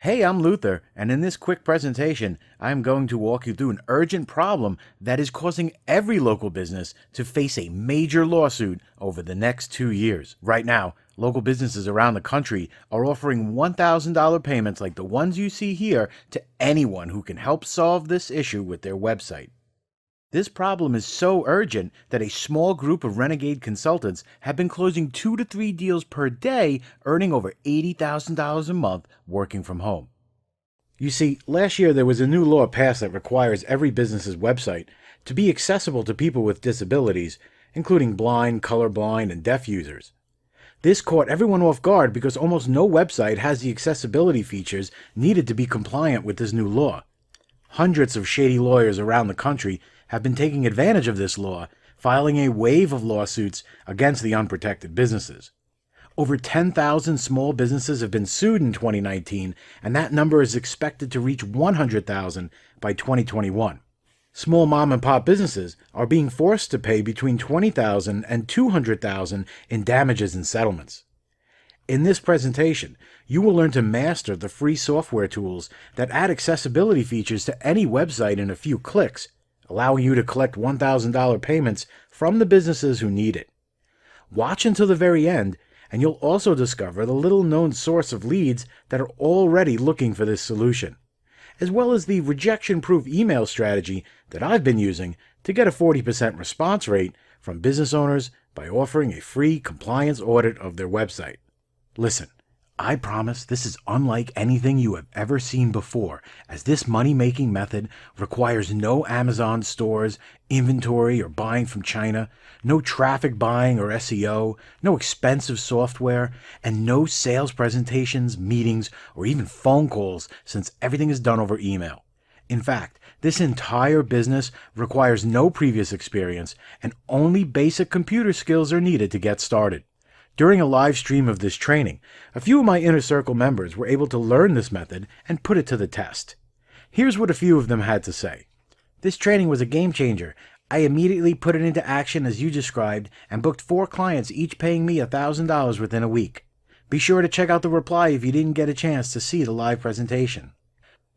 Hey, I'm Luther, and in this quick presentation, I'm going to walk you through an urgent problem that is causing every local business to face a major lawsuit over the next 2 years. Right now, local businesses around the country are offering $1,000 payments like the ones you see here to anyone who can help solve this issue with their website. This problem is so urgent that a small group of renegade consultants have been closing 2 to 3 deals per day, earning over $80,000 a month working from home. You see, last year there was a new law passed that requires every business's website to be accessible to people with disabilities, including blind, colorblind, and deaf users. This caught everyone off guard because almost no website has the accessibility features needed to be compliant with this new law. Hundreds of shady lawyers around the country have been taking advantage of this law, filing a wave of lawsuits against the unprotected businesses. Over 10,000 small businesses have been sued in 2019, and that number is expected to reach 100,000 by 2021. Small mom-and-pop businesses are being forced to pay between $20,000 and $200,000 in damages and settlements. In this presentation, you will learn to master the free software tools that add accessibility features to any website in a few clicks, allowing you to collect $1,000 payments from the businesses who need it. Watch until the very end, and you'll also discover the little-known source of leads that are already looking for this solution, as well as the rejection-proof email strategy that I've been using to get a 40% response rate from business owners by offering a free compliance audit of their website. Listen, I promise this is unlike anything you have ever seen before, as this money-making method requires no Amazon stores, inventory, or buying from China, no traffic buying or SEO, no expensive software, and no sales presentations, meetings, or even phone calls, since everything is done over email. In fact, this entire business requires no previous experience, and only basic computer skills are needed to get started. During a live stream of this training, a few of my Inner Circle members were able to learn this method and put it to the test. Here's what a few of them had to say. This training was a game changer. I immediately put it into action as you described and booked 4 clients, each paying me $1,000 within a week. Be sure to check out the reply if you didn't get a chance to see the live presentation.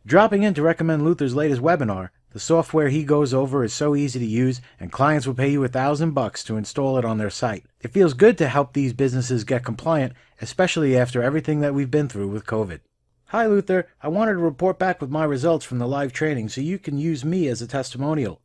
Dropping in to recommend Luther's latest webinar. The software he goes over is so easy to use, and clients will pay you $1,000 to install it on their site. It feels good to help these businesses get compliant, especially after everything that we've been through with COVID. Hi Luther, I wanted to report back with my results from the live training so you can use me as a testimonial.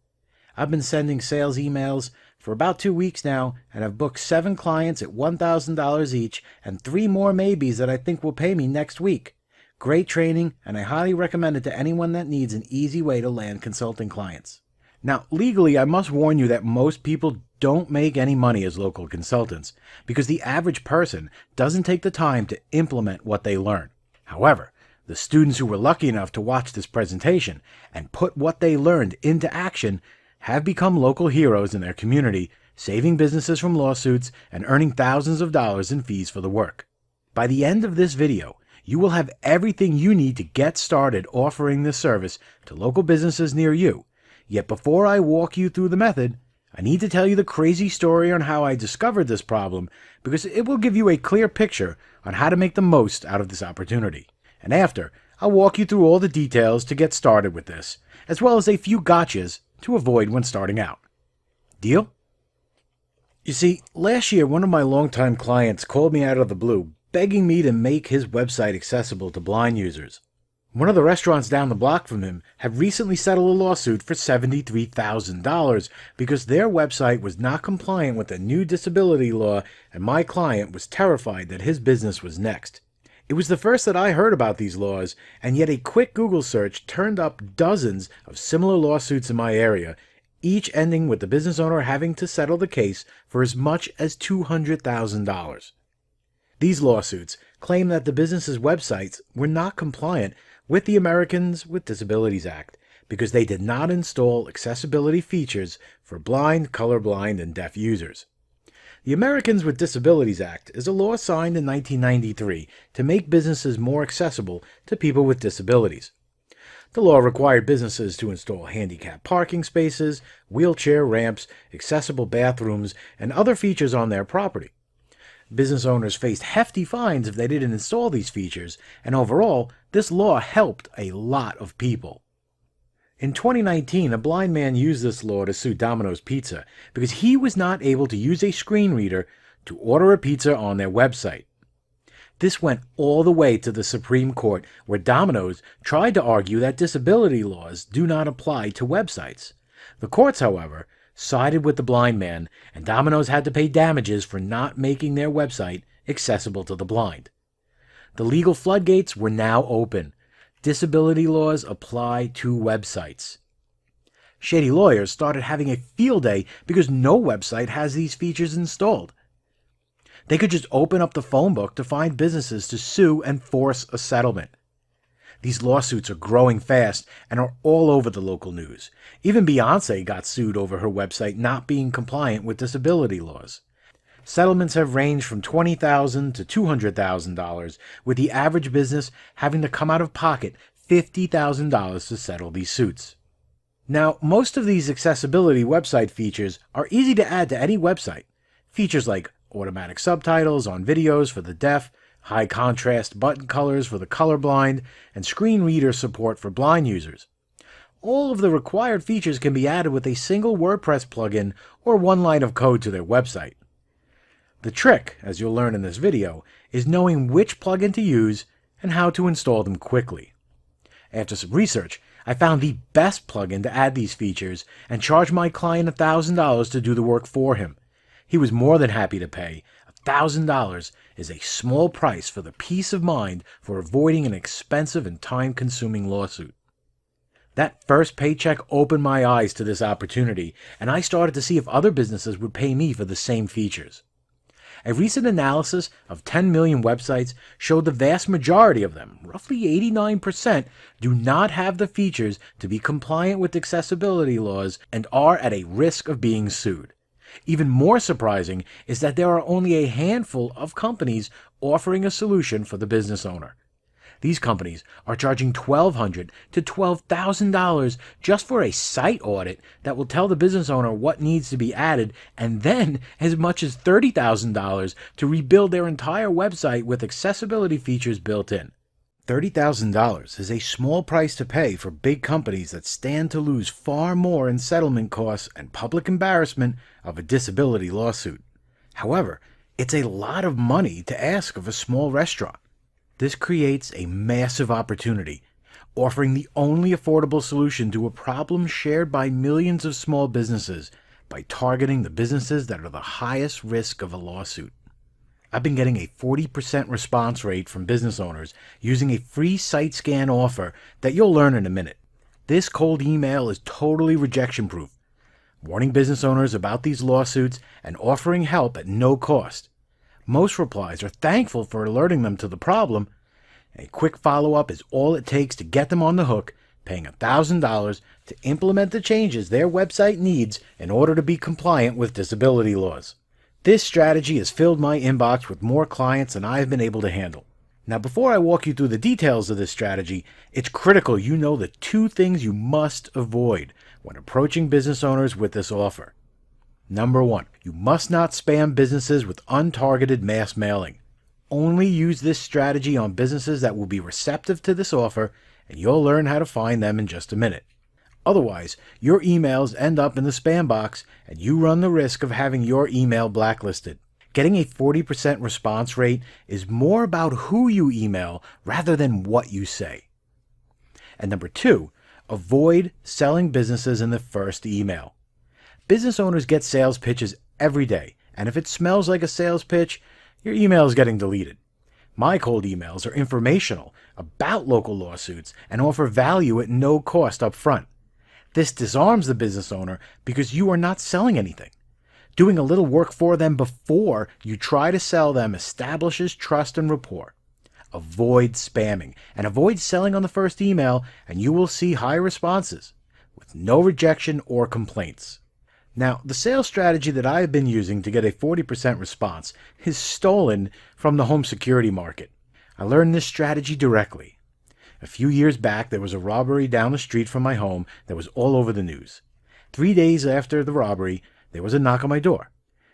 I've been sending sales emails for about 2 weeks now, and I've booked 7 clients at $1,000 each and 3 more maybes that I think will pay me next week. Great training, and I highly recommend it to anyone that needs an easy way to land consulting clients. Now, legally, I must warn you that most people don't make any money as local consultants because the average person doesn't take the time to implement what they learn. However, the students who were lucky enough to watch this presentation and put what they learned into action have become local heroes in their community, saving businesses from lawsuits and earning thousands of dollars in fees for the work. By the end of this video, you will have everything you need to get started offering this service to local businesses near you. Yet before I walk you through the method, I need to tell you the crazy story on how I discovered this problem, because it will give you a clear picture on how to make the most out of this opportunity. And after, I'll walk you through all the details to get started with this, as well as a few gotchas to avoid when starting out. Deal? You see, last year one of my longtime clients called me out of the blue, begging me to make his website accessible to blind users. One of the restaurants down the block from him had recently settled a lawsuit for $73,000 because their website was not compliant with the new disability law, and my client was terrified that his business was next. It was the first that I heard about these laws, and yet a quick Google search turned up dozens of similar lawsuits in my area, each ending with the business owner having to settle the case for as much as $200,000. These lawsuits claim that the business's websites were not compliant with the Americans with Disabilities Act because they did not install accessibility features for blind, colorblind, and deaf users. The Americans with Disabilities Act is a law signed in 1993 to make businesses more accessible to people with disabilities. The law required businesses to install handicap parking spaces, wheelchair ramps, accessible bathrooms, and other features on their property. Business owners faced hefty fines if they didn't install these features, and overall, this law helped a lot of people. In 2019, a blind man used this law to sue Domino's Pizza because he was not able to use a screen reader to order a pizza on their website. This went all the way to the Supreme Court, where Domino's tried to argue that disability laws do not apply to websites. The courts, however, sided with the blind man, and Domino's had to pay damages for not making their website accessible to the blind. The legal floodgates were now open. Disability laws apply to websites. Shady lawyers started having a field day because no website has these features installed. They could just open up the phone book to find businesses to sue and force a settlement. These lawsuits are growing fast and are all over the local news. Even Beyoncé got sued over her website not being compliant with disability laws. Settlements have ranged from $20,000 to $200,000, with the average business having to come out of pocket $50,000 to settle these suits. Now, most of these accessibility website features are easy to add to any website. Features like automatic subtitles on videos for the deaf, high contrast button colors for the colorblind, and screen reader support for blind users. All of the required features can be added with a single WordPress plugin or one line of code to their website. The trick, as you'll learn in this video, is knowing which plugin to use and how to install them quickly. After some research, I found the best plugin to add these features and charged my client $1,000 to do the work for him. He was more than happy to pay. $1,000 is a small price for the peace of mind for avoiding an expensive and time-consuming lawsuit. That first paycheck opened my eyes to this opportunity, and I started to see if other businesses would pay me for the same features. A recent analysis of 10 million websites showed the vast majority of them, roughly 89%, do not have the features to be compliant with accessibility laws and are at a risk of being sued. Even more surprising is that there are only a handful of companies offering a solution for the business owner. These companies are charging $1,200 to $12,000 just for a site audit that will tell the business owner what needs to be added, and then as much as $30,000 to rebuild their entire website with accessibility features built in. $30,000 is a small price to pay for big companies that stand to lose far more in settlement costs and public embarrassment of a disability lawsuit. However, it's a lot of money to ask of a small restaurant. This creates a massive opportunity, offering the only affordable solution to a problem shared by millions of small businesses by targeting the businesses that are the highest risk of a lawsuit. I've been getting a 40% response rate from business owners using a free site scan offer that you'll learn in a minute. This cold email is totally rejection-proof, warning business owners about these lawsuits and offering help at no cost. Most replies are thankful for alerting them to the problem. A quick follow-up is all it takes to get them on the hook, paying $1,000 to implement the changes their website needs in order to be compliant with disability laws. This strategy has filled my inbox with more clients than I have been able to handle. Now, before I walk you through the details of this strategy, it's critical you know the two things you must avoid when approaching business owners with this offer. Number one, you must not spam businesses with untargeted mass mailing. Only use this strategy on businesses that will be receptive to this offer, and you'll learn how to find them in just a minute. Otherwise, your emails end up in the spam box, and you run the risk of having your email blacklisted. Getting a 40% response rate is more about who you email rather than what you say. And number two, avoid selling businesses in the first email. Business owners get sales pitches every day, and if it smells like a sales pitch, your email is getting deleted. My cold emails are informational about local lawsuits and offer value at no cost up front. This disarms the business owner because you are not selling anything. Doing a little work for them before you try to sell them establishes trust and rapport. Avoid spamming and avoid selling on the first email, and you will see high responses with no rejection or complaints. Now, the sales strategy that I have been using to get a 40% response is stolen from the home security market. I learned this strategy directly. A few years back, there was a robbery down the street from my home that was all over the news. 3 days after the robbery, there was a knock on my door.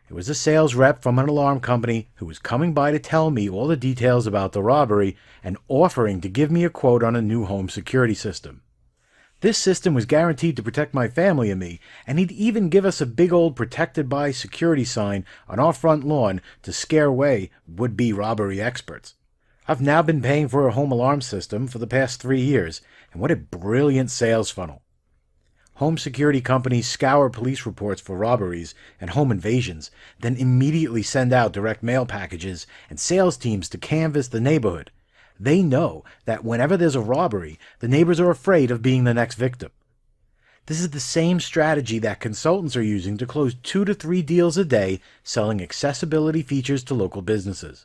It was a sales rep from an alarm company who was coming by to tell me all the details about the robbery and offering to give me a quote on a new home security system. This system was guaranteed to protect my family and me, and he'd even give us a big old protected by security sign on our front lawn to scare away would-be robbery experts. I've now been paying for a home alarm system for the past 3 years, and what a brilliant sales funnel. Home security companies scour police reports for robberies and home invasions, then immediately send out direct mail packages and sales teams to canvass the neighborhood. They know that whenever there's a robbery, the neighbors are afraid of being the next victim. This is the same strategy that consultants are using to close 2 to 3 deals a day selling accessibility features to local businesses.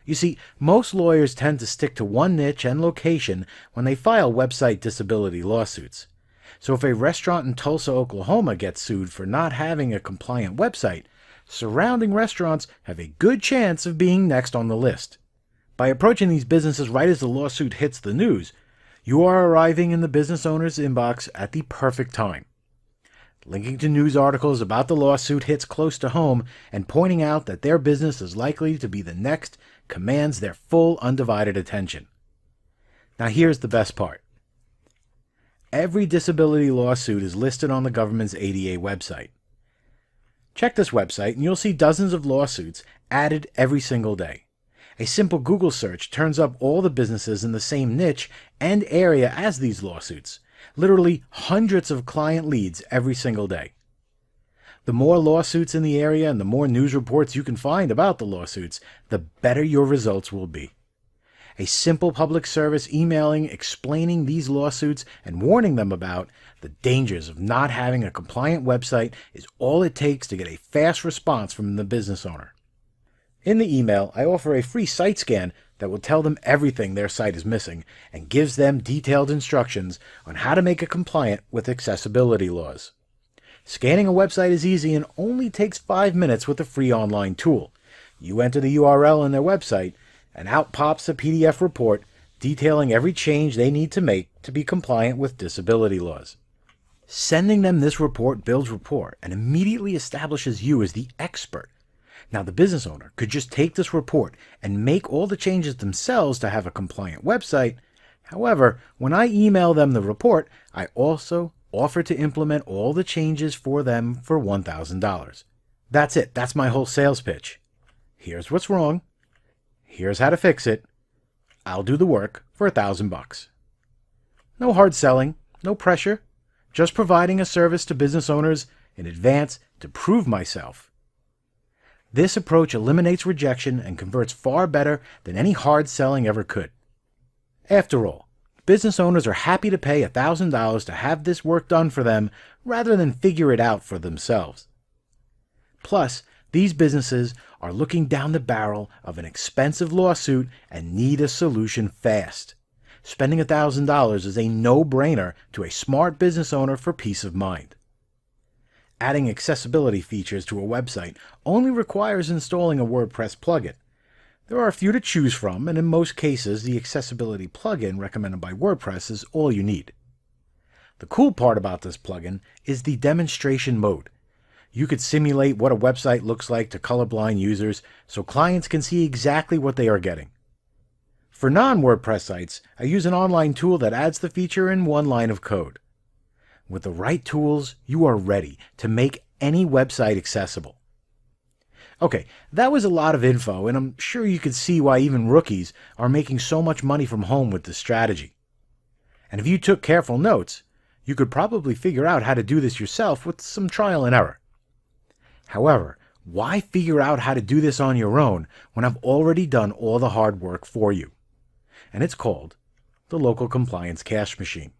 You see, most lawyers tend to stick to one niche and location when they file website disability lawsuits. So if a restaurant in Tulsa, Oklahoma gets sued for not having a compliant website, surrounding restaurants have a good chance of being next on the list. By approaching these businesses right as the lawsuit hits the news, you are arriving in the business owner's inbox at the perfect time. Linking to news articles about the lawsuit hits close to home, and pointing out that their business is likely to be the next commands their full undivided attention. Now here's the best part. Every disability lawsuit is listed on the government's ADA website. Check this website and you'll see dozens of lawsuits added every single day. A simple Google search turns up all the businesses in the same niche and area as these lawsuits. Literally hundreds of client leads every single day. The more lawsuits in the area and the more news reports you can find about the lawsuits, the better your results will be. A simple public service emailing explaining these lawsuits and warning them about the dangers of not having a compliant website is all it takes to get a fast response from the business owner. In the email, I offer a free site scan that will tell them everything their site is missing and gives them detailed instructions on how to make it compliant with accessibility laws. Scanning a website is easy and only takes 5 minutes with a free online tool. You enter the URL in their website, and out pops a PDF report detailing every change they need to make to be compliant with disability laws. Sending them this report builds rapport and immediately establishes you as the expert. Now, the business owner could just take this report and make all the changes themselves to have a compliant website. However, when I email them the report, I also offer to implement all the changes for them for $1,000. That's it. That's my whole sales pitch. Here's what's wrong. Here's how to fix it. I'll do the work for $1,000. No hard selling, no pressure, just providing a service to business owners in advance to prove myself. This approach eliminates rejection and converts far better than any hard selling ever could. After all, business owners are happy to pay $1,000 to have this work done for them rather than figure it out for themselves. Plus, these businesses are looking down the barrel of an expensive lawsuit and need a solution fast. Spending $1,000 is a no-brainer to a smart business owner for peace of mind. Adding accessibility features to a website only requires installing a WordPress plugin. There are a few to choose from, and in most cases, the accessibility plugin recommended by WordPress is all you need. The cool part about this plugin is the demonstration mode. You could simulate what a website looks like to colorblind users so clients can see exactly what they are getting. For non-WordPress sites, I use an online tool that adds the feature in one line of code. With the right tools, you are ready to make any website accessible. Okay, that was a lot of info, and I'm sure you can see why even rookies are making so much money from home with this strategy. And if you took careful notes, you could probably figure out how to do this yourself with some trial and error. However, why figure out how to do this on your own when I've already done all the hard work for you? And it's called the Local Compliance Cash Machine.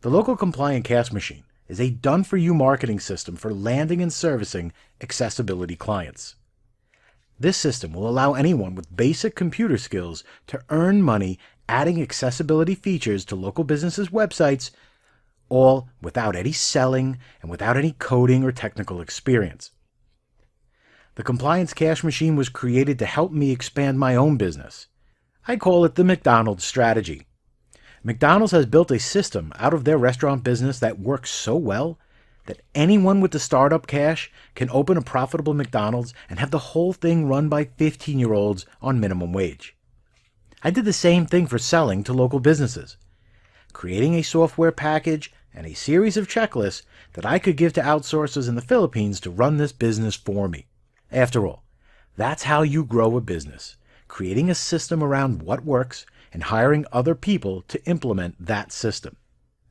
The Local Compliant Cash Machine is a done-for-you marketing system for landing and servicing accessibility clients. This system will allow anyone with basic computer skills to earn money adding accessibility features to local businesses' websites, all without any selling and without any coding or technical experience. The Compliance Cash Machine was created to help me expand my own business. I call it the McDonald's strategy. McDonald's has built a system out of their restaurant business that works so well that anyone with the startup cash can open a profitable McDonald's and have the whole thing run by 15-year-olds on minimum wage. I did the same thing for selling to local businesses, creating a software package and a series of checklists that I could give to outsourcers in the Philippines to run this business for me. After all, that's how you grow a business, creating a system around what works and hiring other people to implement that system.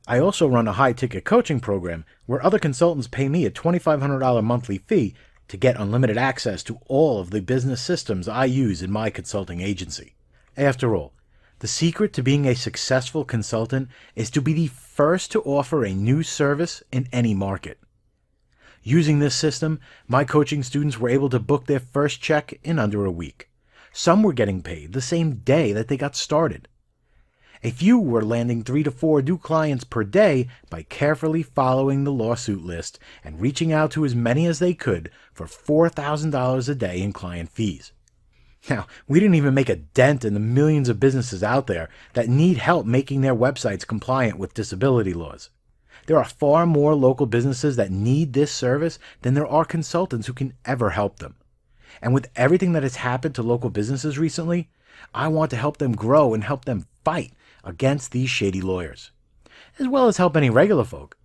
I also run a high-ticket coaching program where other consultants pay me a $2,500 monthly fee to get unlimited access to all of the business systems I use in my consulting agency. After all, the secret to being a successful consultant is to be the first to offer a new service in any market. Using this system, my coaching students were able to book their first check in under a week. Some were getting paid the same day that they got started. A few were landing 3 to 4 new clients per day by carefully following the lawsuit list and reaching out to as many as they could for $4,000 a day in client fees. Now, we didn't even make a dent in the millions of businesses out there that need help making their websites compliant with disability laws. There are far more local businesses that need this service than there are consultants who can ever help them. And with everything that has happened to local businesses recently, I want to help them grow and help them fight against these shady lawyers, as well as help any regular folk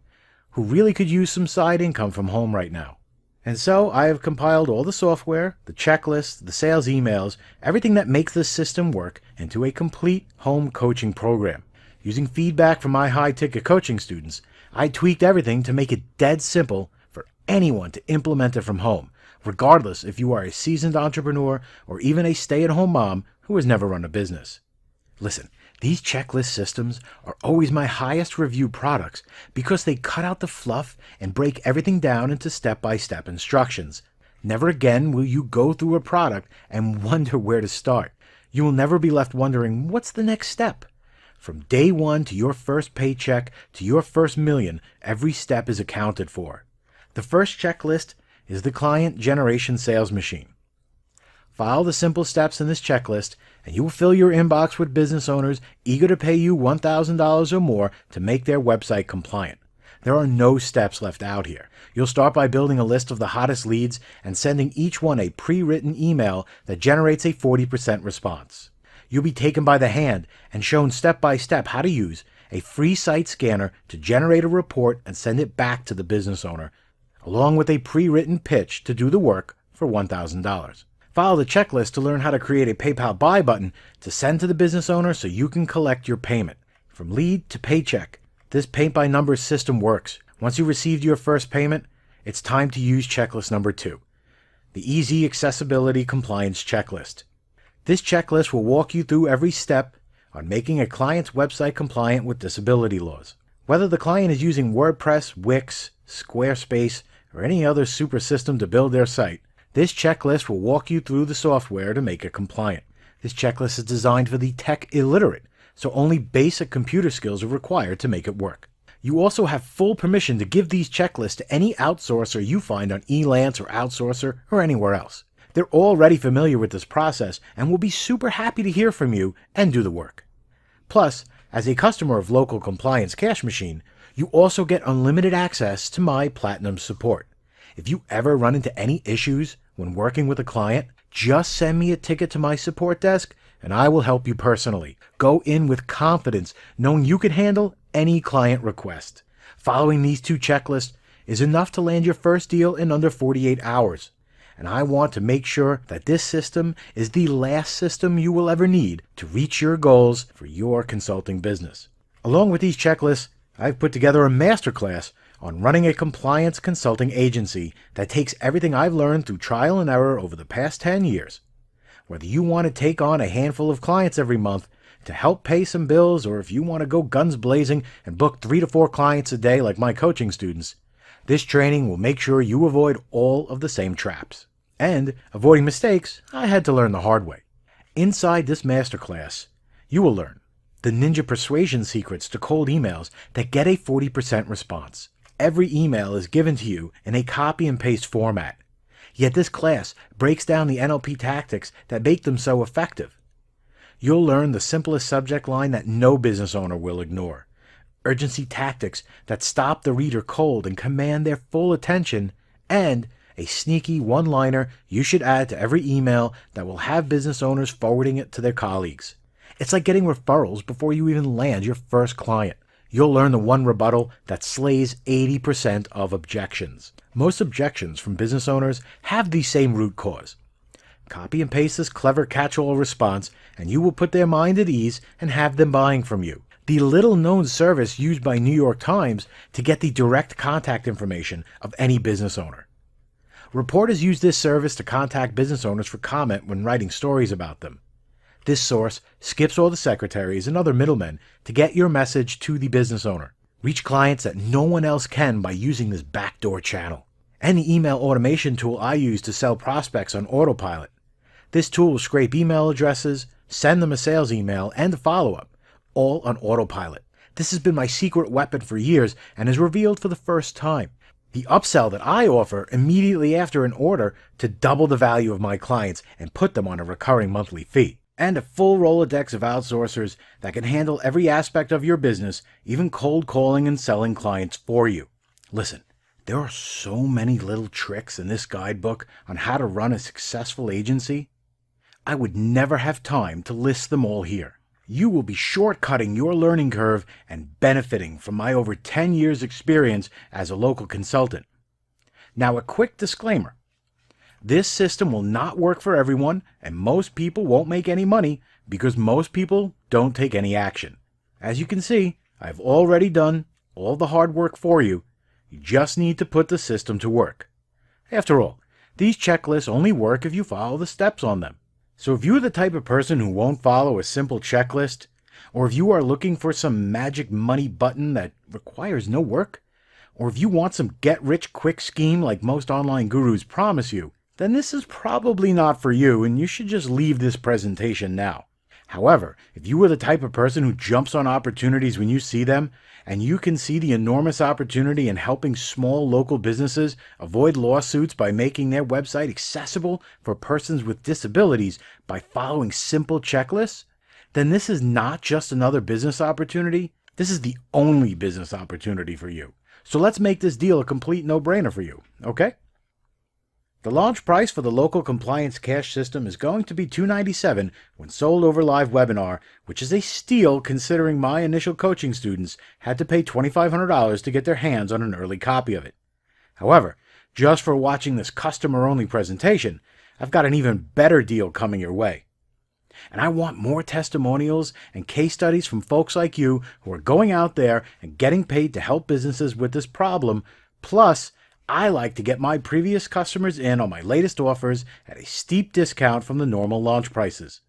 who really could use some side income from home right now. And so I have compiled all the software, the checklists, the sales emails, everything that makes this system work into a complete home coaching program. Using feedback from my high-ticket coaching students, I tweaked everything to make it dead simple for anyone to implement it from home, regardless if you are a seasoned entrepreneur or even a stay-at-home mom who has never run a business. Listen, these checklist systems are always my highest reviewed products because they cut out the fluff and break everything down into step-by-step instructions. Never again will you go through a product and wonder where to start. You will never be left wondering, what's the next step? From day one to your first paycheck to your first million, every step is accounted for. The first checklist is the client generation sales machine. Follow the simple steps in this checklist, and you will fill your inbox with business owners eager to pay you $1,000 or more to make their website compliant. There are no steps left out here. You'll start by building a list of the hottest leads and sending each one a pre-written email that generates a 40% response. You'll be taken by the hand and shown step by step how to use a free site scanner to generate a report and send it back to the business owner, along with a pre-written pitch to do the work for $1,000. Follow the checklist to learn how to create a PayPal buy button to send to the business owner so you can collect your payment. From lead to paycheck, this paint-by-numbers system works. Once you received your first payment, it's time to use checklist number 2, the Easy Accessibility Compliance Checklist. This checklist will walk you through every step on making a client's website compliant with disability laws. Whether the client is using WordPress, Wix, Squarespace, or any other super system to build their site, this checklist will walk you through the software to make it compliant. This checklist is designed for the tech illiterate, so only basic computer skills are required to make it work. You also have full permission to give these checklists to any outsourcer you find on Elance or Outsourcer or anywhere else. They're already familiar with this process and will be super happy to hear from you and do the work. Plus, as a customer of Local Compliance Cash Machine, you also get unlimited access to my Platinum support. If you ever run into any issues when working with a client, just send me a ticket to my support desk and I will help you personally. Go in with confidence, knowing you can handle any client request. Following these 2 checklists is enough to land your first deal in under 48 hours. And I want to make sure that this system is the last system you will ever need to reach your goals for your consulting business. Along with these checklists, I've put together a masterclass on running a compliance consulting agency that takes everything I've learned through trial and error over the past 10 years. Whether you want to take on a handful of clients every month to help pay some bills, or if you want to go guns blazing and book 3 to 4 clients a day like my coaching students, this training will make sure you avoid all of the same traps. And avoiding mistakes, I had to learn the hard way. Inside this masterclass, you will learn the ninja persuasion secrets to cold emails that get a 40% response. Every email is given to you in a copy and paste format. Yet this class breaks down the NLP tactics that make them so effective. You'll learn the simplest subject line that no business owner will ignore. urgency tactics that stop the reader cold and command their full attention, and a sneaky one-liner you should add to every email that will have business owners forwarding it to their colleagues. It's like getting referrals before you even land your first client. You'll learn the one rebuttal that slays 80% of objections. Most objections from business owners have the same root cause. Copy and paste this clever catch-all response, and you will put their mind at ease and have them buying from you. The little-known service used by New York Times to get the direct contact information of any business owner. Reporters use this service to contact business owners for comment when writing stories about them. This source skips all the secretaries and other middlemen to get your message to the business owner. Reach clients that no one else can by using this backdoor channel. And the email automation tool I use to sell prospects on autopilot. This tool will scrape email addresses, send them a sales email, and a follow-up, all on autopilot. This has been my secret weapon for years and is revealed for the first time. The upsell that I offer immediately after an order to double the value of my clients and put them on a recurring monthly fee. And a full Rolodex of outsourcers that can handle every aspect of your business, even cold calling and selling clients for you. Listen, there are so many little tricks in this guidebook on how to run a successful agency. I would never have time to list them all here. You will be shortcutting your learning curve and benefiting from my over 10 years experience as a local consultant. Now, a quick disclaimer. This system will not work for everyone, and most people won't make any money because most people don't take any action. As you can see, I've already done all the hard work for you. You just need to put the system to work. After all, these checklists only work if you follow the steps on them. So if you're the type of person who won't follow a simple checklist, or if you are looking for some magic money button that requires no work, or if you want some get-rich-quick scheme like most online gurus promise you, then this is probably not for you and you should just leave this presentation now. However, if you are the type of person who jumps on opportunities when you see them, and you can see the enormous opportunity in helping small local businesses avoid lawsuits by making their website accessible for persons with disabilities by following simple checklists, then this is not just another business opportunity, this is the only business opportunity for you. So let's make this deal a complete no-brainer for you, okay? The launch price for the local compliance cash system is going to be $297 when sold over live webinar, which is a steal considering my initial coaching students had to pay $2,500 to get their hands on an early copy of it. However, just for watching this customer-only presentation, I've got an even better deal coming your way. And I want more testimonials and case studies from folks like you who are going out there and getting paid to help businesses with this problem, plus I like to get my previous customers in on my latest offers at a steep discount from the normal launch prices.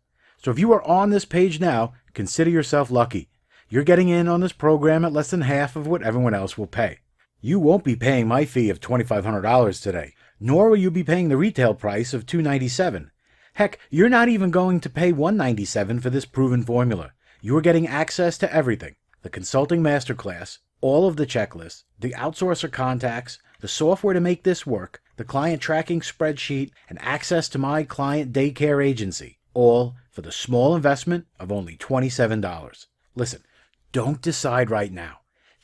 So if you are on this page now, consider yourself lucky. You're getting in on this program at less than half of what everyone else will pay. You won't be paying my fee of $2,500 today, nor will you be paying the retail price of $297. Heck, you're not even going to pay $197 for this proven formula. You are getting access to everything: the consulting masterclass, all of the checklists, the outsourcer contacts, the software to make this work, the client tracking spreadsheet, and access to my client daycare agency, all for the small investment of only $27. Listen, don't decide right now.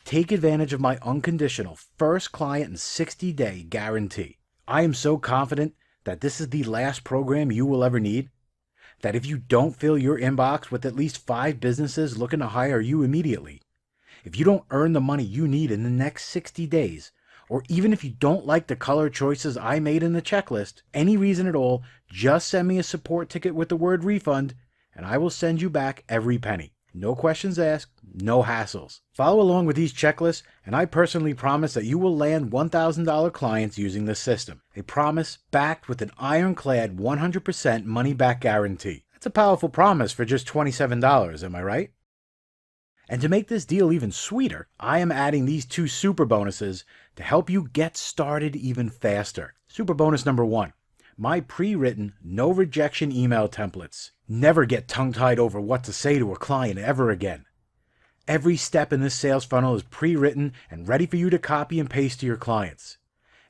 Take advantage of my unconditional first client and 60-day guarantee. I am so confident that this is the last program you will ever need, that if you don't fill your inbox with at least 5 businesses looking to hire you immediately, if you don't earn the money you need in the next 60 days, or even if you don't like the color choices I made in the checklist, any reason at all, just send me a support ticket with the word refund, and I will send you back every penny. No questions asked, no hassles. Follow along with these checklists, and I personally promise that you will land $1,000 clients using this system. A promise backed with an ironclad 100% money-back guarantee. That's a powerful promise for just $27, am I right? And to make this deal even sweeter, I am adding these 2 super bonuses to help you get started even faster. Super bonus number 1, my pre-written, no rejection email templates. Never get tongue-tied over what to say to a client ever again. Every step in this sales funnel is pre-written and ready for you to copy and paste to your clients.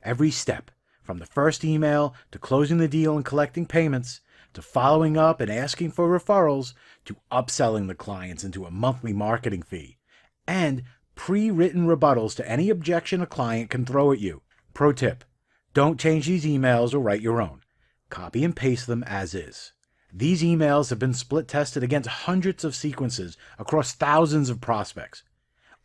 Every step, from the first email to closing the deal and collecting payments, to following up and asking for referrals, to upselling the clients into a monthly marketing fee, and pre-written rebuttals to any objection a client can throw at you. Pro tip: don't change these emails or write your own. Copy and paste them as is. These emails have been split tested against hundreds of sequences across thousands of prospects.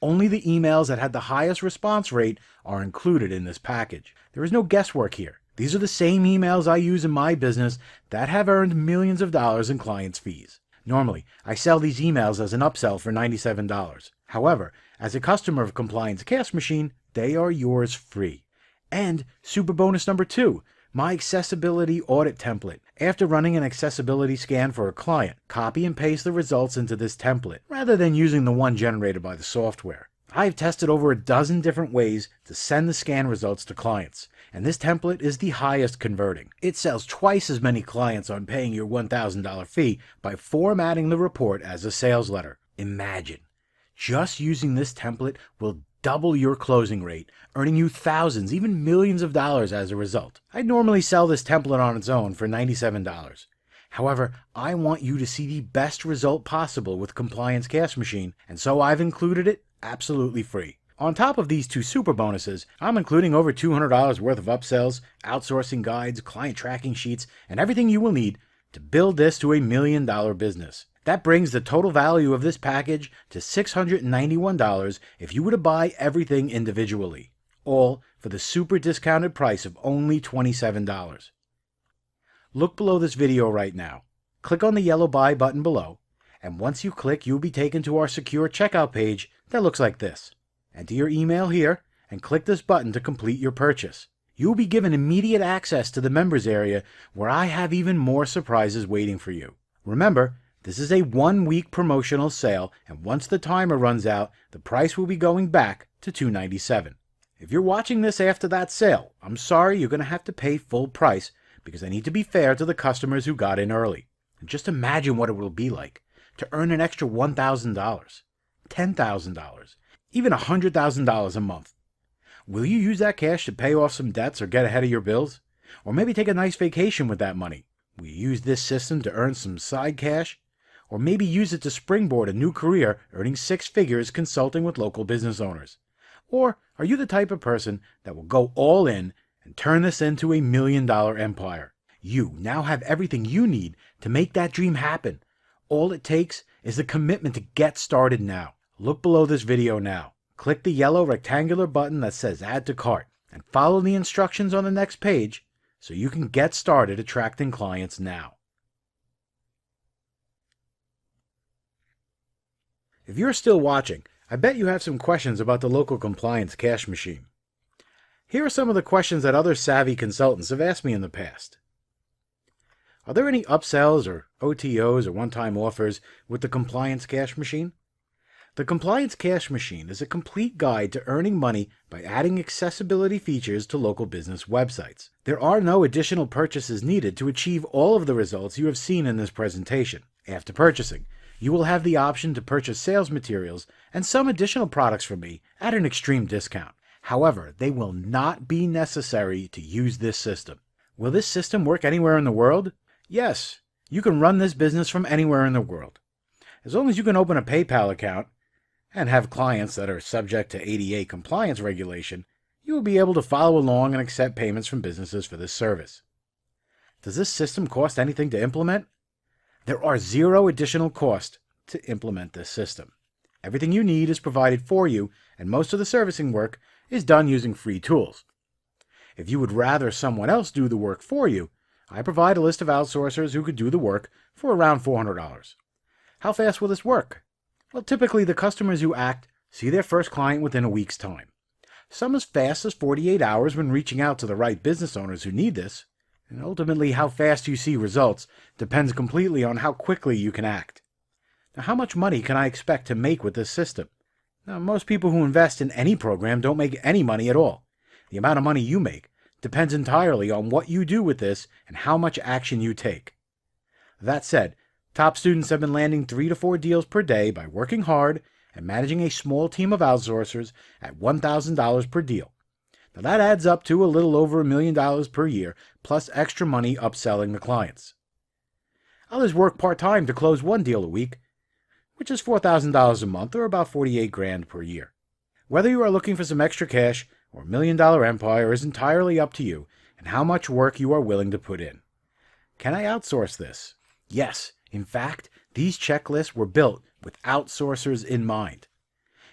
Only the emails that had the highest response rate are included in this package. There is no guesswork here. These are the same emails I use in my business that have earned millions of dollars in clients' fees. Normally, I sell these emails as an upsell for $97. However, as a customer of Compliance Cash Machine, they are yours free. And super bonus number 2, my accessibility audit template. After running an accessibility scan for a client, copy and paste the results into this template, rather than using the one generated by the software. I've tested over a dozen different ways to send the scan results to clients, and this template is the highest converting. It sells twice as many clients on paying your $1,000 fee by formatting the report as a sales letter. Imagine. Just using this template will double your closing rate, earning you thousands, even millions of dollars as a result. I'd normally sell this template on its own for $97. However, I want you to see the best result possible with Compliance Cash Machine, and so I've included it absolutely free. On top of these 2 super bonuses, I'm including over $200 worth of upsells, outsourcing guides, client tracking sheets, and everything you will need to build this to $1 million business. That brings the total value of this package to $691 if you were to buy everything individually, all for the super discounted price of only $27. Look below this video right now. Click on the yellow buy button below, and once you click, you'll be taken to our secure checkout page that looks like this. Enter your email here and click this button to complete your purchase. You'll be given immediate access to the members area where I have even more surprises waiting for you. Remember, this is a 1-week promotional sale, and once the timer runs out, the price will be going back to $297. If you're watching this after that sale, I'm sorry, you're going to have to pay full price because I need to be fair to the customers who got in early. And just imagine what it will be like to earn an extra $1,000, $10,000, even $100,000 a month. Will you use that cash to pay off some debts or get ahead of your bills? Or maybe take a nice vacation with that money? Will you use this system to earn some side cash? Or maybe use it to springboard a new career earning 6 figures consulting with local business owners? Or are you the type of person that will go all in and turn this into $1 million empire? You now have everything you need to make that dream happen. All it takes is the commitment to get started now. Look below this video now. Click the yellow rectangular button that says Add to Cart and follow the instructions on the next page so you can get started attracting clients now. If you're still watching, I bet you have some questions about the local Compliance Cash Machine. Here are some of the questions that other savvy consultants have asked me in the past. Are there any upsells or OTOs or one-time offers with the Compliance Cash Machine? The Compliance Cash Machine is a complete guide to earning money by adding accessibility features to local business websites. There are no additional purchases needed to achieve all of the results you have seen in this presentation. After purchasing, you will have the option to purchase sales materials and some additional products from me at an extreme discount. However, they will not be necessary to use this system. Will this system work anywhere in the world? Yes, you can run this business from anywhere in the world. As long as you can open a PayPal account and have clients that are subject to ADA compliance regulation, you will be able to follow along and accept payments from businesses for this service. Does this system cost anything to implement? There are 0 additional cost to implement this system. Everything you need is provided for you, and most of the servicing work is done using free tools. If you would rather someone else do the work for you, I provide a list of outsourcers who could do the work for around $400. How fast will this work? Well, typically the customers who act see their first client within a week's time. Some as fast as 48 hours when reaching out to the right business owners who need this. And ultimately, how fast you see results depends completely on how quickly you can act. Now, how much money can I expect to make with this system? Now, most people who invest in any program don't make any money at all. The amount of money you make depends entirely on what you do with this and how much action you take. That said, top students have been landing 3 to 4 deals per day by working hard and managing a small team of outsourcers at $1,000 per deal. Now that adds up to a little over $1 million per year, plus extra money upselling the clients. Others work part-time to close 1 deal a week, which is $4,000 a month or about $48,000 per year. Whether you are looking for some extra cash or $1 million empire is entirely up to you and how much work you are willing to put in. Can I outsource this? Yes. In fact, these checklists were built with outsourcers in mind.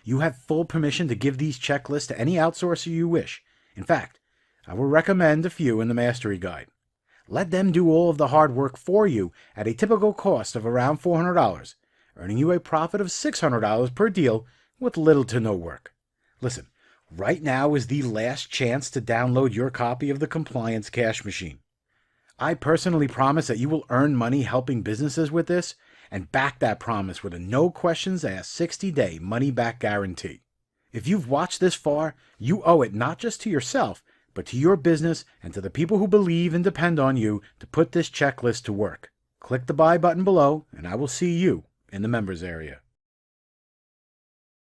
You have full permission to give these checklists to any outsourcer you wish. In fact, I will recommend a few in the Mastery Guide. Let them do all of the hard work for you at a typical cost of around $400, earning you a profit of $600 per deal with little to no work. Listen, right now is the last chance to download your copy of the Compliance Cash Machine. I personally promise that you will earn money helping businesses with this and back that promise with a no questions asked 60-day money-back guarantee. If you've watched this far, you owe it not just to yourself, but to your business and to the people who believe and depend on you to put this checklist to work. Click the buy button below, and I will see you in the members area.